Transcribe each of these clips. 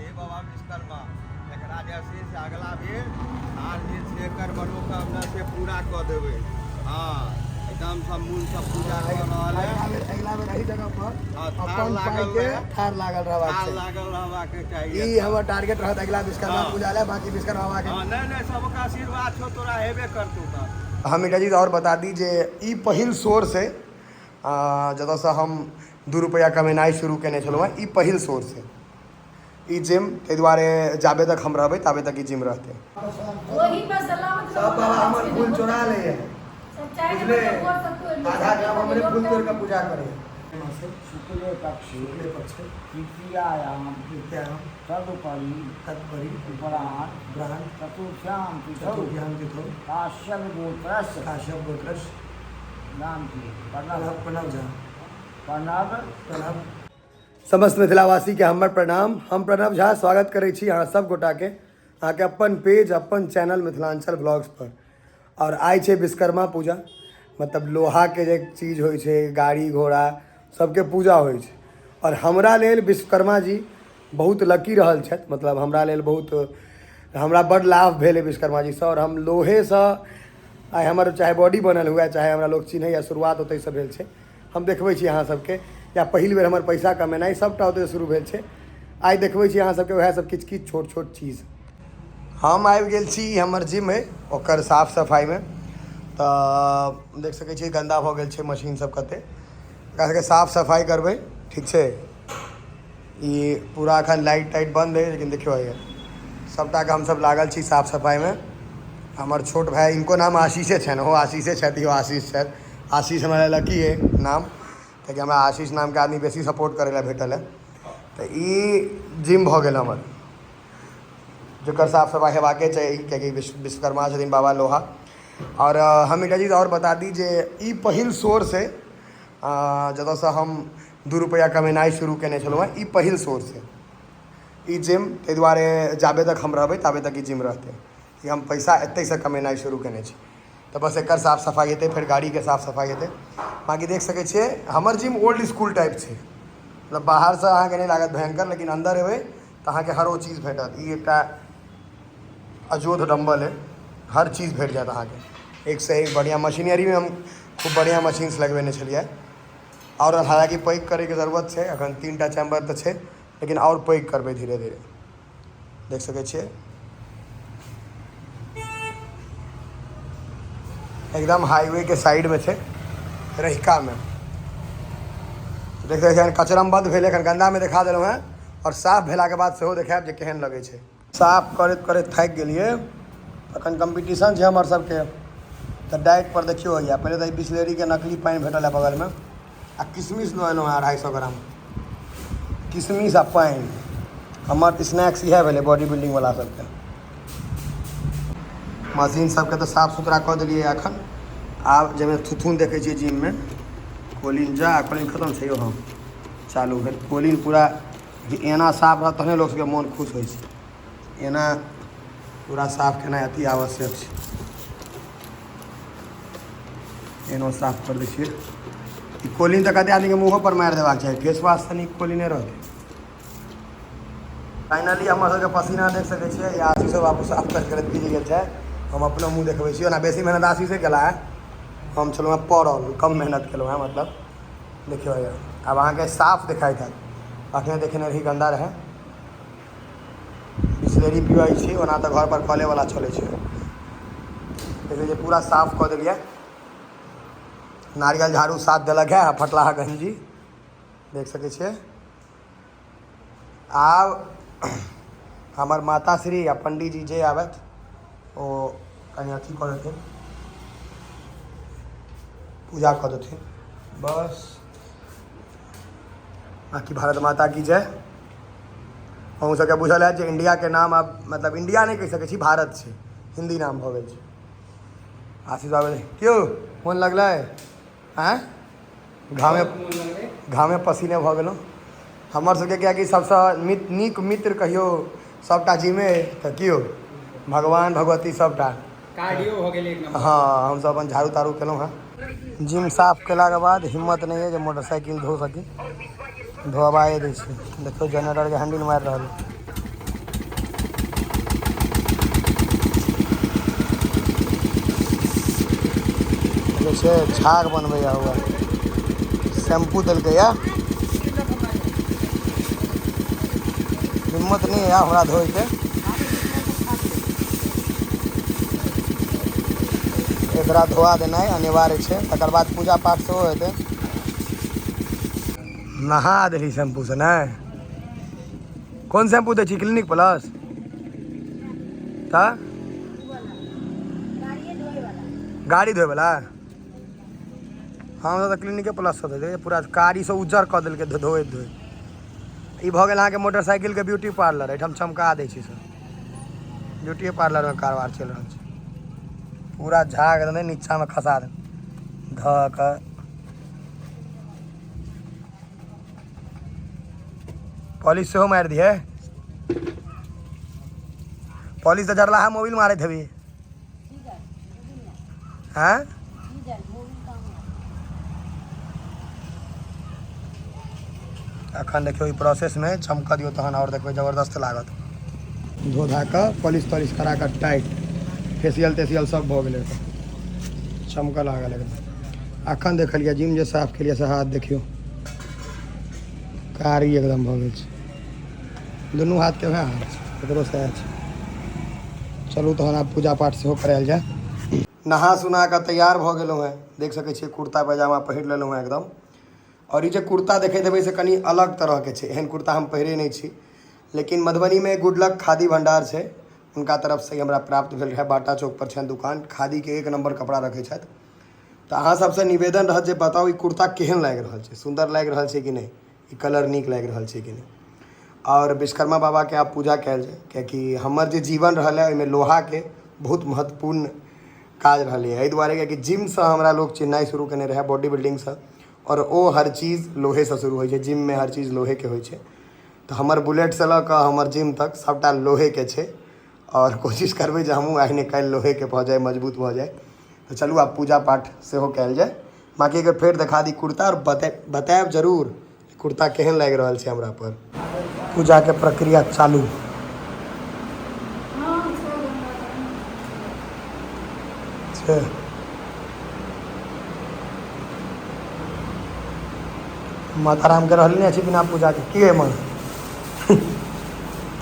हे बाबा विश्वकर्मा एकरा जैसे से अगला बेर आर दिन से एकर मनोकामना से पूरा कऽ देबै। हाँ एकदम सब मूल सब पूजा कऽ रहल है। अगला बेर एही जगह पर थार लागल है, ठार लागल रहबाक चाहिए। ई हमर टारगेट रहत अगला विश्वकर्मा पूजा ले, बाकी विश्वकर्मा बाबा के नहीं सबका आशीर्वाद छो तोरा हेबे करतौ। त हम एकटा चीज और बता दी जे ई पहिल सोर्स है जतऽसँ हम 2 रुपया कमेनाइ शुरू केने छलहुँ हँ। ई पहिल सोर्स है ई जिम, ताहि दुआरे जाबे तक हम रहबै ताबे तक ई जिम रहतै। सब बाबा हमर फूल चोरा ले है, बुझले, आधा ग्राम हमरे फूल तोड़ के पूजा करे। शुक्ले पक्ष तृतीयायाम तदुपरि उपरांत ग्रहण चतुर्थ्याम तिथौ काश्यप गोत्रस्य नाम की प्रणव समस्त मिथिलावासी के हमर प्रणाम। हम प्रणव झा स्वागत करै छी अहाँ सब गोटा के अहाँ के अपन पेज अपन चैनल मिथिलांचल ब्लॉग्स पर। और आइ छै विश्वकर्मा पूजा, मतलब लोहा के जे चीज होइ छै, गाड़ी घोड़ा सबके पूजा होइ छै। और हमरा लेल विश्वकर्मा जी बहुत लकी रहल छथि, मतलब हमरा लेल हमरा बड़ लाभ भेल है विश्वकर्मा जी से। और हम लोहे से आइ हमर चाहे बॉडी बनल हुए, चाहे हमरा लोग चिन्है या शुरुआत ओतै से भेल छै। हम देखबै छी अहाँ सबके, या पहिल बेर हमर पैसा कमेनाइ सबटा ओतै शुरू भेल छै। आइ देखबै छी अहाँ सबके वएह सब किछु किछु छोट छोट चीज। हम आबि गेल छी हमर जिम है, ओकर साफ सफाई में। तऽ देख सकै छी गंदा भऽ गेल छै मशीन सब कते, एकरा सबके साफ सफाई करबै, ठीक छै। ई पूरा एखन लाइट टाइट बंद है, लेकिन देखियो है सबटा के हम सब लागल छी साफ सफाई में। हमर छोट भाई, इनको नाम आशीषे छनि, हो आशीषे छथि, इहो आशीष छथि। आशीष हमरा लकी है नाम, कियाकि हमरा आशीष नाम के आदमी बेसी सपोर्ट करै लए भेटल है। तऽ ई जिम भऽ गेल हमर, जकर साफ सफाई हेबाके चाही, कियाकि विश्वकर्मा छथिन बाबा लोहा। और हम एकटा चीज और बता दी जे ई पहिल सोर्स है जतऽसँ हम 2 रुपया कमेनाइ शुरू केने छलहुँ हँ। ई पहिल सोर्स है ई जिम, ताहि दुआरे जाबे तक हम रहबै ताबे तक ई जिम रहतै। कि हम पैसा एतैसँ कमेनाइ शुरू केने छी, तऽ बस एकर साफ सफाई हेतै, फिर गाड़ीके साफ सफाई हेतै। बाँकी देख सकै छियै हमर जिम ओल्ड स्कूल टाइप छै, मतलब बाहरसँ अहाँके नहीं लागत भयंकर, लेकिन अंदर एबै तऽ अहाँके हर ओ चीज भेटत। ई एकटा अजोध डम्बल है, हर चीज भेट जाएत अहाँके, एक से एक बढ़िया। मशीनरी में हम खूब बढ़िया मशीन्स लगबेने छलिए। और हालांकि पैक करैके जरूरत छै, एखन 3टा चैम्बर तऽ छै, लेकिन और पैक करबै धीरे धीरे। देख सकै छियै एकदम हाईवे के साइड में छै, रहिका में। देख सकै छियै कचरा बंद भेल, एखन गंदा में देखा देलहुँ हैं, और साफ भेलाके बाद सेहो देखायब जे केहन लगै छै। साफ करैत करैत थाकि गेलिए, अखन कंपटीशन छै हमर सबके। तऽ डाइट पर देखियो होइए, पहले तऽ बिसलेरी के नकली पानि भेटल है बगल में, आ किशमिश लऽ एलहुँ हैं 250 ग्राम किशमिश आ पानि। हमर स्नैक्स इएह भेलै बॉडी बिल्डिंग वाला सबके। मशीन सबके तऽ साफ सुथरा कऽ देलिए एखन। आब जाहिमे थुथुन देखै छियै जिम में, कोलिन कोलिन खत्म छै, हाँ चालू भेल। कोलिन पूरा एना साफ रहत तहने लोक सबके मोन खुश होइ छै। एना पूरा साफ केनाइ अति आवश्यक छै। एनो साफ कर दै छियै। ई कोलिन तऽ कते आदमीके मुँहो पर मारि देबाक चाही, फेस वाश से नीक कोलिने रहतै। फाइनली हमर सबके पसीना देख सकै छियै, या आशीषो बाबू साफ करके पी गेल छै। हम अपना मुँह देखबै छी, ओना बेसी मेहनत आशीषे केला है, हम छलहुँ हैं पड़ल, कम मेहनत केलहुँ हैं। मतलब देखियो अब अहाँके साफ देखाइत हैत, अखने देखेने रही गंदा रहे। बिसलेरी पीबै छी, ओना तऽ घर पर कले वाला चलै छै। देखिए जे पूरा साफ कऽ देलिए। नारियल झाड़ू साथ देलक है, फटलाहा गंजी देख सकै छियै। आब हमर माता श्री आ पंडित जी जे आबत ओ कनि अथी कऽ देथिन, पूजा कऽ देथिन बस। बाकी भारत माता की जय। अहूँ सबके बुझल है जे इंडिया के नाम अब मतलब इंडिया नहीं कहि सकै छी, भारत छै, हिंदी नाम भऽ गेल छै। आशीष बाबू क्यों मोन लगलै आँय? घामे पसीने भऽ गेलहुँ हमर सबके, किएकि सबसँ नीक मित्र कहियो सबटा जिमे तऽ कियो भगवान भगवती सबटा कार्डियो हो गेल एक नंबर। हाँ हम सब अपन झाड़ू ताड़ू केलहुँ हैं। जिम साफ केलाके बाद हिम्मत नहीं है जे मोटरसाइकिल धो सकी, धोबाए दै छी। देखियो जनरेटर के हैंडल मारि रहल है। लागे छे झाग बनबैया हुआ शैम्पू देलकै या हिम्मत नहीं है हमरा धोए के एकरा धोआ देनाइ अनिवार्य छै तकर बाद पूजा पाठ सेहो हेतै नहा देली शैम्पू से नहीं कौन शैम्पू दै छी क्लिनिक प्लस गाड़ी धोए वाला हम तो क्लिनिके प्लस से दे पूरा कारी से उज्जर कऽ देलकै धोए धोए ई भऽ गेल अहाँके मोटरसाइकिल के ब्यूटी पार्लर एहिठाम चमका दै छी सर ब्यूटी पार्लर में कारोबार चल रहल छै पूरा झाग दे नीचा में खसा दे धऽ कऽ पॉलिश सेहो मारि दिए पॉलिश तो जरलाहा मोबिल मारैत हेबी हाँ अखन देखियो ई प्रोसेस में चमक दियो तहन और देखबै जबरदस्त लागत धो धा कऽ पॉलिश तॉलिश करा कऽ टाइट फेसियल तेसियल सब भऽ गेलै चमकऽ लागल एकदम अखन देखलियै जिम जे साफ केलियै से हाथ देखियो कारी एकदम भऽ गेल छै दुनू हाथ के वएह हाथ एकरो सएह छै चलू तहन आब पूजा पाठ सेहो करायल जाय नहा सुना कऽ तैयार भऽ गेलहुँ हैं देख सकै छियै कुर्ता पैजामा पहिर लेलहुँ हैं एकदम और ये जो कुर्ता देखैत हेबै से कनी अलग तरह के छै एहन कुर्ता हम पहिरे नहीं छी लेकिन मधुबनी में गुड लक खादी भंडार छै उनका तरफ से हमरा प्राप्त भेल रहे बाटा चौक पर छनि दुकान खादी के 1 नंबर कपड़ा रखै छथि तो अहाँ सबसे निवेदन रहत जे बताओ ई कुर्ता केहन लागि रहल छै सुंदर लागि रहल छै कि नहीं ई कलर नीक लागि रहल छै कि नहीं और विश्वकर्मा बाबा के आप पूजा कयल जाय कियाकि हमर जे जीवन रहल है ओहिमे लोहा के बहुत महत्वपूर्ण काज रहलै एहि दुआरे कि जिम से हमरा लोग चिन्हनाइ शुरू केने रहे बॉडी बिल्डिंग से और वो हर चीज़ लोहे से शुरू होइ छै जिम में हर चीज़ लोहे के होइ छै तो हमर बुलेट से लऽ कऽ हमर जिम तक सबटा लोहे के छै और कोशिश करबै जे हमहूँ आइ ने काल्हि लोहे के भऽ जाए मजबूत भऽ जाए तो चलू आब पूजा पाठ सेहो कयल जाय बाकी अगर फेर देखा दी कुर्ता और बतायब जरूर कुर्ता केहन लागि रहल छै हमरा पर पूजा के प्रक्रिया चालू छै माता राम के रहल नहीं बिना पूजा के मन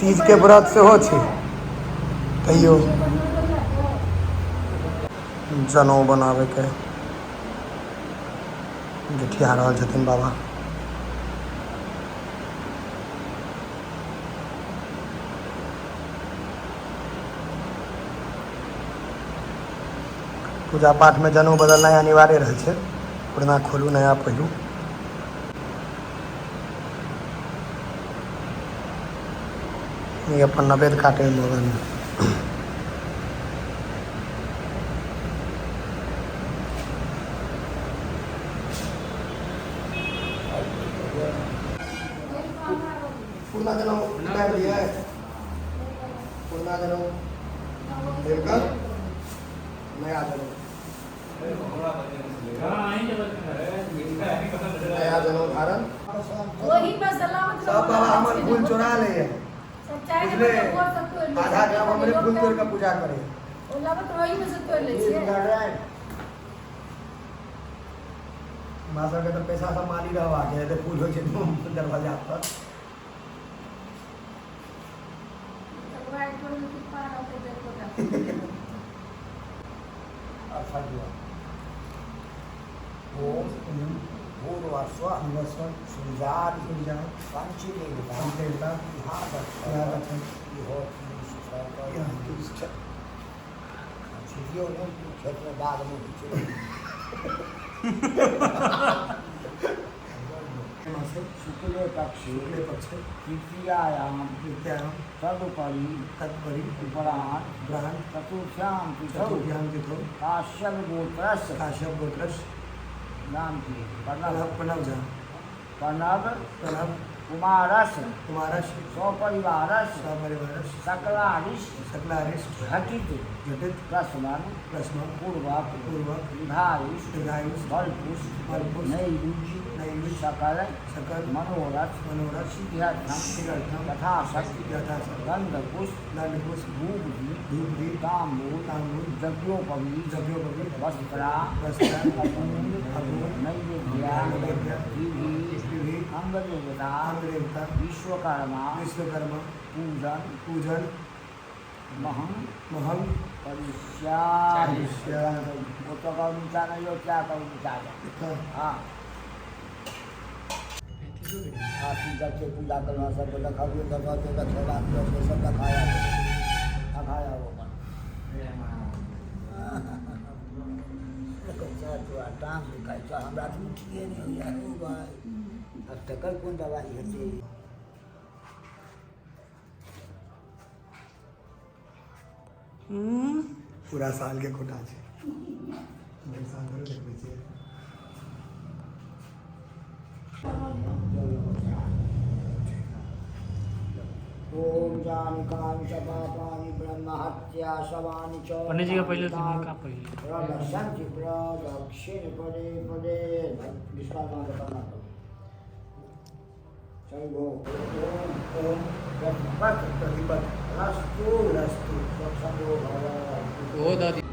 तीज के व्रत सेहो छै कहियो जनऊ बनावे के गठिया रहल छथिन बाबा पूजा पाठ में जनऊ बदलना अनिवार्य रहे छै पुरना खोलू नया पहिरू ये अपन नवेद काटे मोगन पुरना जनऊ टाइम दिया है पुरना जनऊ देवकर नया जनऊ नया जनऊ धारण सब बाबा हमर फूल चोरा ले बुझले आधा ग्राम हमरे फूल तोड़ के पूजा करे मासा के तो पैसा सब माली रहवा के तो फूल होय छै दरवाजा पर ओम भूर्वस्व सुजात पंचदेवता क्षेत्र बाद में शुक्ले पक्षे तृतीयायां तदुपरि उपरांत चतुर्थ्यां तिथौ काश्यप गोत्रस्य नाम की प्रणव कुमारस्य सपरिवारस्य सकलारिष्ट घटित रसमन पूर्वक दीर्घायुष बलपुष्ट नैयुष सकल सकल मनोरथ मनोरथ सिद्ध्यर्थम सिद्ध्यर्थम तथा शक्ति यथाशक्ति गंधपुष्प दंडपुष्प धूपदीप धूपदीप तांबूल तांबूल द्रव्योपवीत द्रव्योपवीत वस्त्रा वस्त्र अपूर्व अपूर्व नैवेद्या नैवेद्य विधि विधि अंगदेवता अंगदेवता विश्वकर्मा विश्वकर्मा पूजन पूजन महं महंग परिष्यामि परिष्यामि। वो तो कौन जाना यो क्या कौन जाना हाँ आप जब से पूजा करना सब रखा हुआ दबा के रखे बात करके सब दिखाया दिखाया वो मन कैसा तो टांग कैसा हमरा तो किए नहीं यार भाई अब तक कौन दवाई है पूरा साल के कोटा છે સાલ ભરો દેખबै છે ओम जानिकानि च पापानि ब्रह्महत्या शवानि च पंडित जी का पहले दिन का पहले प्रदर्शन्ति प्रदक्षिण पदे पदे विश्वकर्मा का करना चल गो ओम प्रतिपद प्रतिपद रस्तु रस्तु सत्संगो भव वो दादी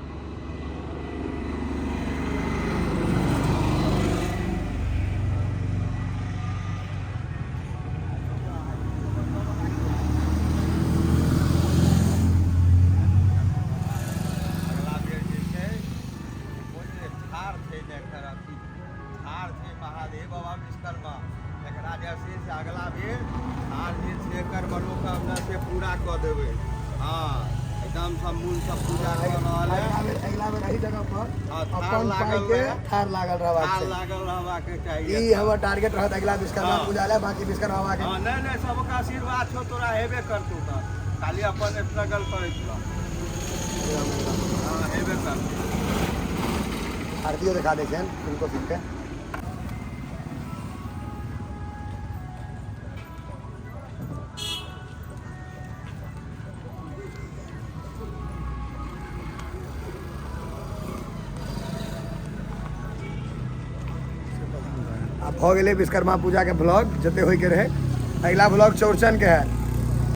अगला बेर जे छै ओ जे ठाढ़ छै जकर अथी ठाढ़ छै महादेव बाबा विश्वकर्मा एकरा जे छै से अगला बेर ठाढ़ जे छै एकर मनोकामना से पूरा कऽ देबै हाँ एकदम समूल सब पूजा कऽ रहल है अगला बेर एही जगह पर हाँ, ठाढ़ अपन लागल पाई के रहे। ठार लागल रहबाक ठाढ़ छै लागल रहबाक चाहिए ई हमर टारगेट रहत अगला विश्वकर्मा हाँ। पूजा ले बाकी विश्वकर्मा के हाँ नहीं नहीं सबका आशीर्वाद छो तोरा हेबे करतौ तऽ खाली अपन स्ट्रगल करैत रह हाँ हेबे करतौ आरतीओ दिखा दै छियनि उनको फिर के अब भऽ गेलै विश्वकर्मा पूजा के ब्लॉग जते होय के रहे अगला ब्लॉग चौड़चन के है